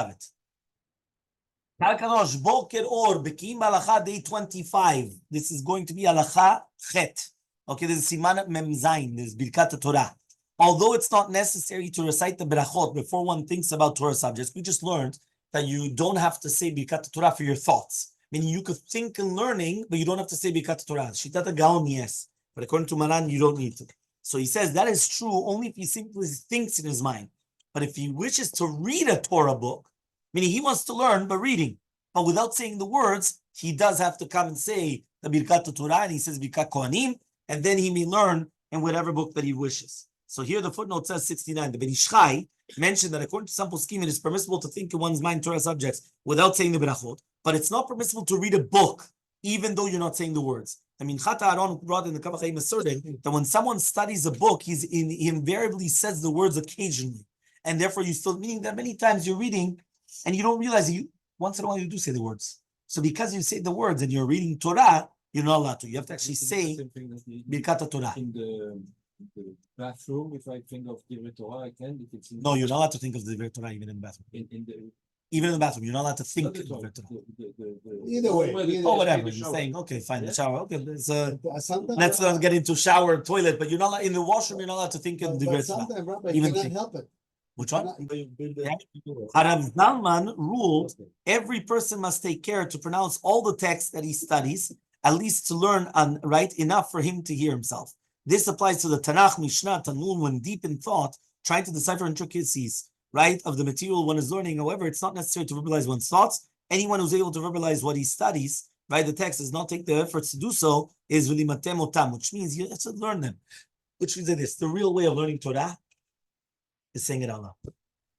have it. Boker Or, Bekiim Bahalacha, day 25. This is going to be Halacha Chet. Okay, this is Siman Mem Zayin, this is Birkat Torah. Although it's not necessary to recite the Berachot before one thinks about Torah subjects, we just learned that you don't have to say Birkat Torah for your thoughts. Meaning you could think in learning, but you don't have to say Birkat Torah. Shitat Gaon, yes. But according to Maran, you don't need to. So he says that is true only if he simply thinks in his mind. But if he wishes to read a Torah book, meaning he wants to learn by reading, but without saying the words, he does have to come and say the Birkat Torah, and he says Birkat Kohanim, and then he may learn in whatever book that he wishes. So here the footnote says 69. The Ben Ish Chai mentioned that according to some poskim, it is permissible to think in one's mind Torah subjects without saying the berachot, but it's not permissible to read a book even though you're not saying the words. I mean, Chata Aaron brought in the Kavach Chaim asserted that when someone studies a book, he invariably says the words occasionally, and therefore you still, meaning that many times you're reading and you don't realize once in a while you do say the words. So because you say the words and you're reading Torah, you're not allowed to. You have to actually say Birkat Torah. In the bathroom, if I think of Divrei Torah, I can. If it's no, you're not allowed to think of the Divrei Torah even in the bathroom. Even in the bathroom, you're not allowed to think of the Divrei Torah. Either way. Or whatever. You're saying, okay, fine, the shower. Okay, let's not get into shower, toilet, but you're not allowed, in the washroom, you're not allowed to think of the Divrei Torah. Sometimes, Rabbi, even you cannot help it. Which one? Rav Zalman ruled every person must take care to pronounce all the texts that he studies, at least to learn right enough for him to hear himself. This applies to the Tanakh, Mishnah, Talmud, when deep in thought, trying to decipher intricacies, right, of the material one is learning. However, it's not necessary to verbalize one's thoughts. Anyone who's able to verbalize what he studies, right, the text does not take the efforts to do so, is v'limatem otam, which means you have to learn them. Which means that this, the real way of learning Torah is saying it out loud.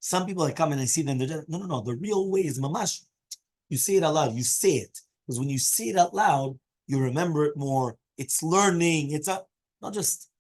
Some people, I come and I see them, they're just, no. The real way is mamash. You say it out loud. You say it. Because when you say it out loud, you remember it more. It's learning. It's not just,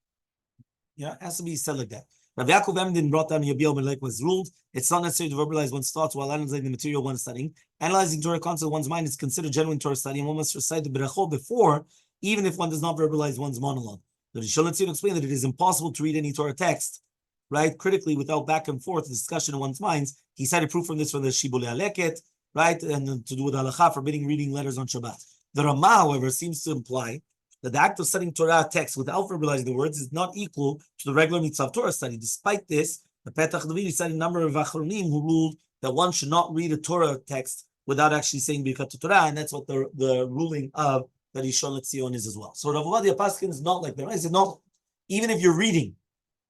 it has to be said like that. Rabbi Yaakov Emden brought down Elmaleh was ruled, it's not necessary to verbalize one's thoughts while analyzing the material one is studying. Analyzing Torah concepts of one's mind is considered genuine Torah study, and one must recite the berachot before, even if one does not verbalize one's monologue. The Shalom explained that it is impossible to read any Torah text, right, critically without back and forth discussion in one's minds. He cited proof from this from the Shibbolei Haleket, right, and to do with halacha, forbidding reading letters on Shabbat. The Ramah, however, seems to imply that the act of studying Torah text without verbalizing the words is not equal to the regular mitzvah of Torah study. Despite this, the Petach David cited a number of Achronim who ruled that one should not read a Torah text without actually saying Birkat Torah, and that's what the ruling of the Rishon LeZion is as well. So Rav Ovadia Paskin is not like that. I said, no, even if you're reading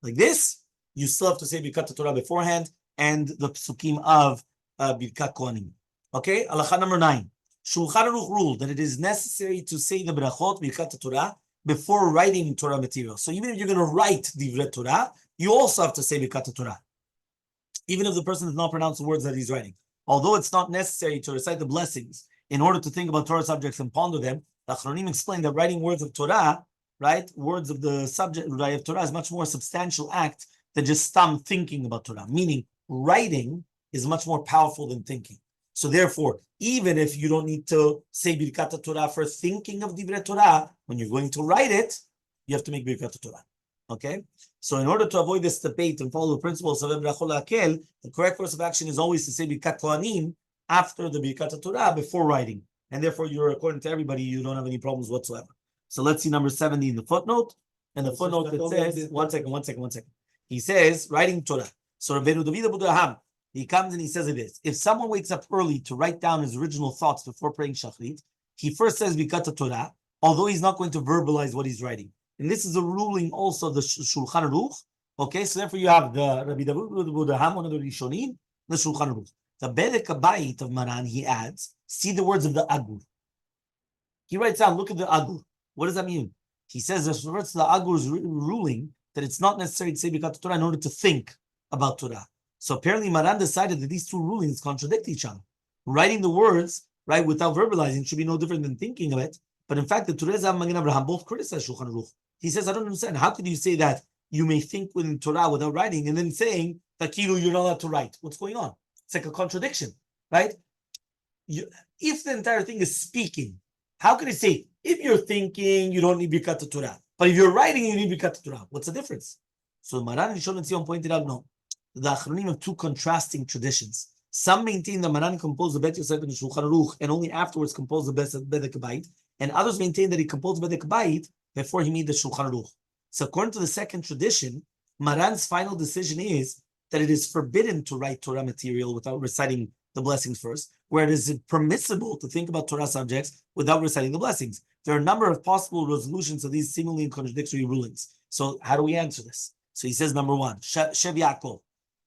like this, you still have to say Birkat Torah beforehand and the psukim of Birkat Kohanim. Okay, halacha number 9. Shulchan Aruch ruled that it is necessary to say the berachot, Birkat Torah, before writing Torah material. So even if you're going to write Divrei Torah, you also have to say Birkat Torah, even if the person does not pronounce the words that he's writing. Although it's not necessary to recite the blessings in order to think about Torah subjects and ponder them, the Achronim explained that writing words of Torah, right, words of the subject of Torah, is much more substantial act than just thinking about Torah. Meaning, writing is much more powerful than thinking. So therefore, even if you don't need to say Birkat Torah for thinking of Divrei Torah, when you're going to write it, you have to make Birkat Torah. Okay? So in order to avoid this debate and follow the principles of the correct course of action is always to say Birkat Kohanim after the Birkat Torah before writing. And therefore, according to everybody, you don't have any problems whatsoever. So let's see number 70 in the footnote. And the footnote that says, one second. He says, writing Torah. So Rabbeinu David Abu Daham, he comes and he says it is. If someone wakes up early to write down his original thoughts before praying Shachrit, he first says Birkat Torah, although he's not going to verbalize what he's writing. And this is a ruling also of the Shulchan Aruch. Okay, so therefore you have the Rabbi David Abu Daham, one of the Rishonim, the Shulchan Aruch. The Bedek Abayit of Maran, he adds, see the words of the Agur. He writes down, look at the Agur. What does that mean? He says this refers to the Agur's ruling that it's not necessary to say Birkat Torah in order to think about Torah. So apparently Maran decided that these two rulings contradict each other. Writing the words, right, without verbalizing should be no different than thinking of it. But in fact, the Turez Magen Abraham both criticize Shulchan Aruch. He says, I don't understand. How could you say that you may think within Torah without writing and then saying that you're not allowed to write? What's going on? It's like a contradiction, right? If the entire thing is speaking, how can it say, if you're thinking, you don't need Birkat Torah, but if you're writing, you need Birkat Torah? What's the difference? So Maran and Rishon LeZion pointed out, no. The Achronim have two contrasting traditions. Some maintain that Maran composed the Bet Yosef and the Shulchan Aruch and only afterwards composed the Bedek Bayit, and others maintain that he composed the Bedek Bayit before he made the Shulchan Aruch. So according to the second tradition, Maran's final decision is that it is forbidden to write Torah material without reciting the blessings first, where it is permissible to think about Torah subjects without reciting the blessings. There are a number of possible resolutions of these seemingly contradictory rulings. So how do we answer this? So he says, number one, Shev Yaakov.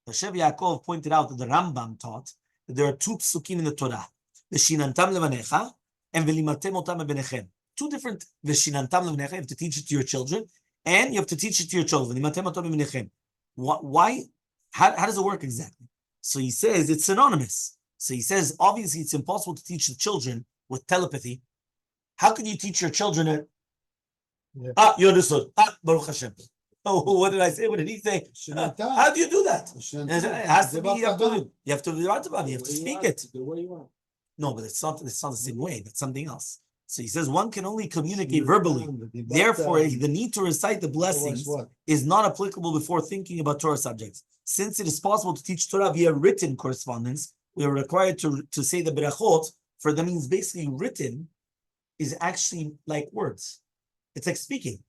The Shev Yaakov pointed out that the Rambam taught that there are two psukim in the Torah, V'shinantam levanecha and V'limatem otam benechem. Two different V'shinantam levanecha, you have to teach it to your children, and you have to teach it to your children. V'limatem otam benechem. Why? How does it work exactly? So he says it's synonymous. So he says, obviously, it's impossible to teach the children with telepathy. How can you teach your children it? Yeah. You understood. Baruch Hashem. Oh, what did I say? What did he say? How do you do that? It has to be, you have to write about it. You have to speak it. No, but it's not the same way. That's something else. So he says one can only communicate verbally. Therefore, the need to recite the blessings is not applicable before thinking about Torah subjects. Since it is possible to teach Torah via written correspondence, we are required to say the berachot. For that means basically written is actually like words. It's like speaking.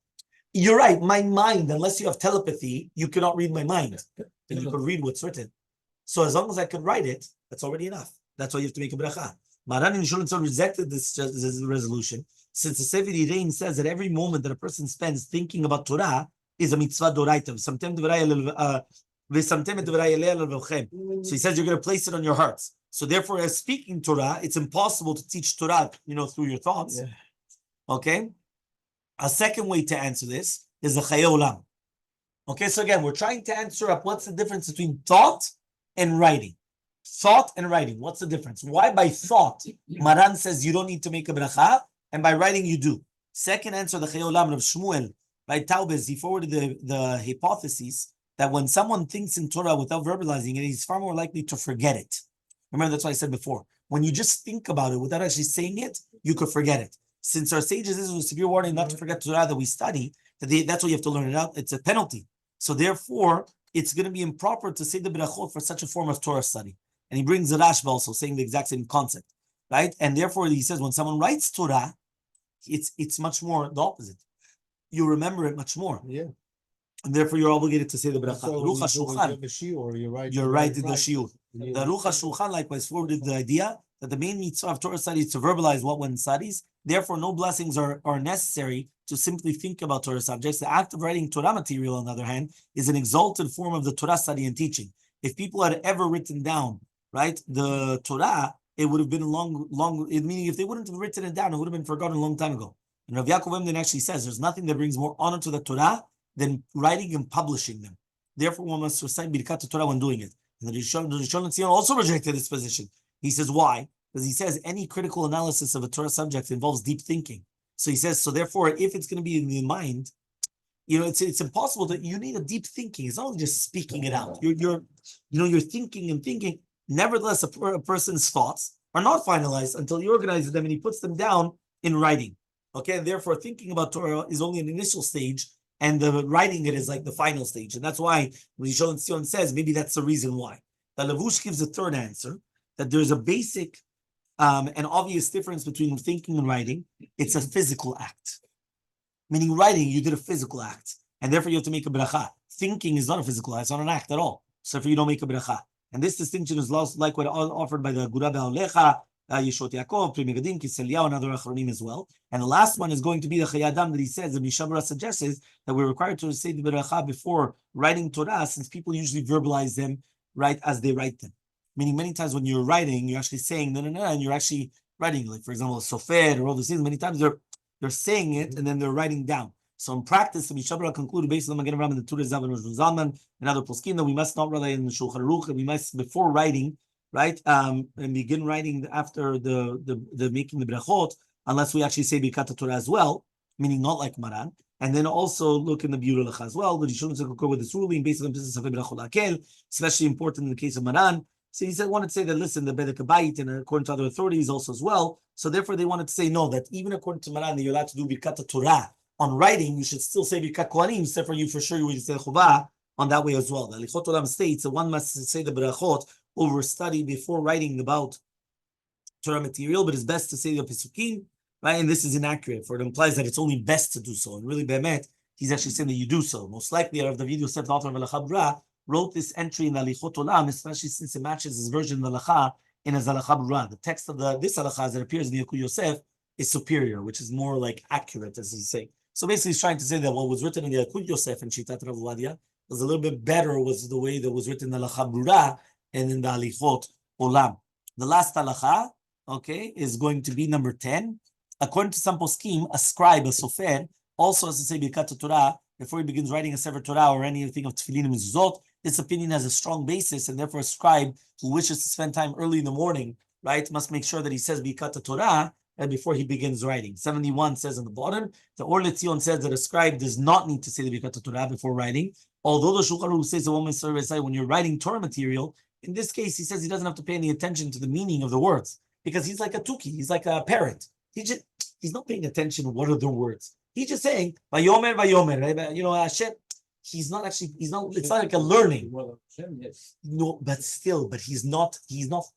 You're right. My mind, unless you have telepathy, you cannot read my mind. And you could read what's written. So as long as I could write it, that's already enough. That's why you have to make a bracha. Maran and Shulchan rejected this resolution, since the Sefer Yirein says that every moment that a person spends thinking about Torah is a mitzvah doraita. So he says you're going to place it on your hearts. So therefore, as speaking Torah, it's impossible to teach Torah, through your thoughts. Yeah. Okay? A second way to answer this is the Chayei Olam. Okay, so again, we're trying to answer up what's the difference between thought and writing. Thought and writing, what's the difference? Why by thought, Maran says you don't need to make a bracha, and by writing you do. Second answer, the Chayei Olam of Shmuel, by Taubes, he forwarded the hypothesis that when someone thinks in Torah without verbalizing it, he's far more likely to forget it. Remember, that's what I said before. When you just think about it without actually saying it, you could forget it. Since our sages, this is a severe warning not to forget Torah that we study, that's why you have to learn it out. It's a penalty. So therefore, it's going to be improper to say the berachot for such a form of Torah study. And he brings the Rashba also, saying the exact same concept, right? And therefore, he says when someone writes Torah, it's much more the opposite. You remember it much more. Yeah. And therefore, you're obligated to say the bracha. Ruch HaShulchan. You're right in the shiur. The Ruch HaShulchan likewise forwarded the idea that the main mitzvah of Torah study is to verbalize what one studies. Therefore, no blessings are necessary to simply think about Torah subjects. The act of writing Torah material, on the other hand, is an exalted form of the Torah study and teaching. If people had ever written down, right, the Torah, it would have been meaning if they wouldn't have written it down, it would have been forgotten a long time ago. And Rav Yaakov Emden actually says there's nothing that brings more honor to the Torah than writing and publishing them. Therefore, one must recite Birkat Torah when doing it. And the Rishon also rejected this position. He says, why? Because he says any critical analysis of a Torah subject involves deep thinking. So he says, so therefore, if it's going to be in the mind, it's impossible that you need a deep thinking. It's not only just speaking it out. You're thinking and thinking. Nevertheless, a person's thoughts are not finalized until he organizes them and he puts them down in writing. Okay, and therefore thinking about Torah is only an initial stage, and the writing it is like the final stage. And that's why when Yishol Tzion says, maybe that's the reason why. The Levush gives a third answer, that there's a basic and obvious difference between thinking and writing. It's a physical act. Meaning writing, you did a physical act, and therefore you have to make a bracha. Thinking is not a physical act, it's not an act at all. So therefore you don't make a bracha. And this distinction is like what offered by the Bekiim Bahalacha, Yeshot Yaakov, Pri Megadim, Kiseliyahu, and other Achronim as well. And the last one is going to be the Chayei Adam that he says, the Mishabra suggests that we're required to say the Beracha before writing Torah, since people usually verbalize them right as they write them. Meaning many times when you're writing, you're actually saying no, and you're actually writing, like for example, Sofer or all those things. Many times they're saying it and then they're writing down. So in practice, the Mishabra concluded based on the Magen Avraham and the Torah Zav and Rosh Zalman and other poskim that we must not rely on the Shulchan Aruch, and we must before writing, right, and begin writing after the making the brachot, unless we actually say Birkat Torah as well, meaning not like Maran, and then also look in the Biur Halacha as well. The Rishonim concur with this ruling based on business of brachot akel, especially important in the case of Maran. So he said wanted to say that listen, the Bedek Bayit and according to other authorities also as well. So therefore they wanted to say no, that even according to Maran, that you're allowed to do Birkat Torah on writing, you should still say Birkat Kohanim. Therefore, you for sure you will say Chuvah on that way as well. The Lichot Olam states that one must say the brachot over-study before writing about Torah material, but it's best to say the Pesukim, right? And this is inaccurate, for it implies that it's only best to do so. And really, Be'emet, he's actually saying that you do so. Most likely, Rav David Yosef, the author of Halacha wrote this entry in the Alichot Olam, especially since it matches his version of the Halacha in his Halacha Brura. The text of this Halacha, as it appears in the Yekut Yosef, is superior, which is more like accurate, as he's saying. So basically, he's trying to say that what was written in the Yekut Yosef and Shitat Rav Ovadia was a little bit better, was the way that was written in the Halacha Brura and in the Alichot Olam. The last Halacha, okay, is going to be number 10. According to some poskim, a scribe, a sofer, also has to say Birkat Torah before he begins writing a Sefer Torah or anything of Tefillin and Mezuzot. This opinion has a strong basis, and therefore a scribe who wishes to spend time early in the morning, right, must make sure that he says Birkat Torah before he begins writing. 71 says on the bottom, the Or Letzion says that a scribe does not need to say the Birkat Torah before writing, although the Shulchan Aruch says when you're writing Torah material, in this case, he says he doesn't have to pay any attention to the meaning of the words, because he's like a tuki, he's like a parrot. He's not paying attention to what are the words. He's just saying, Vayomer, Vayomer, Hashem. It's not like a learning. No, but he's not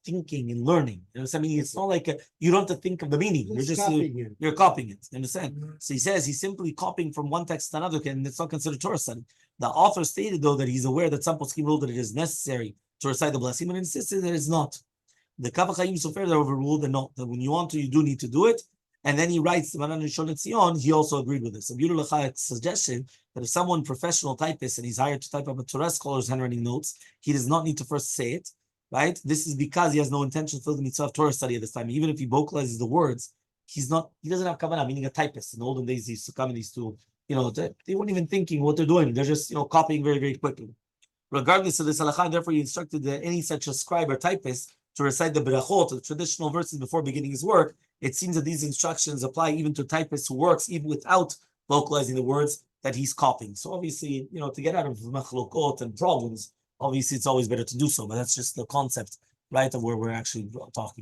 thinking and learning. You know what I mean? It's not like you don't have to think of the meaning. You're copying it. You understand? Mm-hmm. So he says he's simply copying from one text to another, and it's not considered Torah study. The author stated, though, that he's aware that some poskim rule that it is necessary to recite the blessing, and insisted that it's not. The Kaf HaChaim Sofer that overruled that no, that when you want to, you do need to do it. And then he writes, he also agreed with this. A beautiful suggestion that if someone professional typist and he's hired to type up a Torah scholar's handwriting notes, he does not need to first say it, right? This is because he has no intention to fill the mitzvah of Torah study at this time. Even if he vocalizes the words, he doesn't have kavanah, meaning a typist. In the olden days, he used to come and he used to, they weren't even thinking what they're doing. They're just, copying very, very quickly. Regardless of this halakha, therefore, he instructed any such a scribe or typist to recite the berachot, the traditional verses before beginning his work. It seems that these instructions apply even to typists who works even without vocalizing the words that he's copying. So obviously, to get out of machlokot and problems, obviously it's always better to do so, but that's just the concept, right, of where we're actually talking.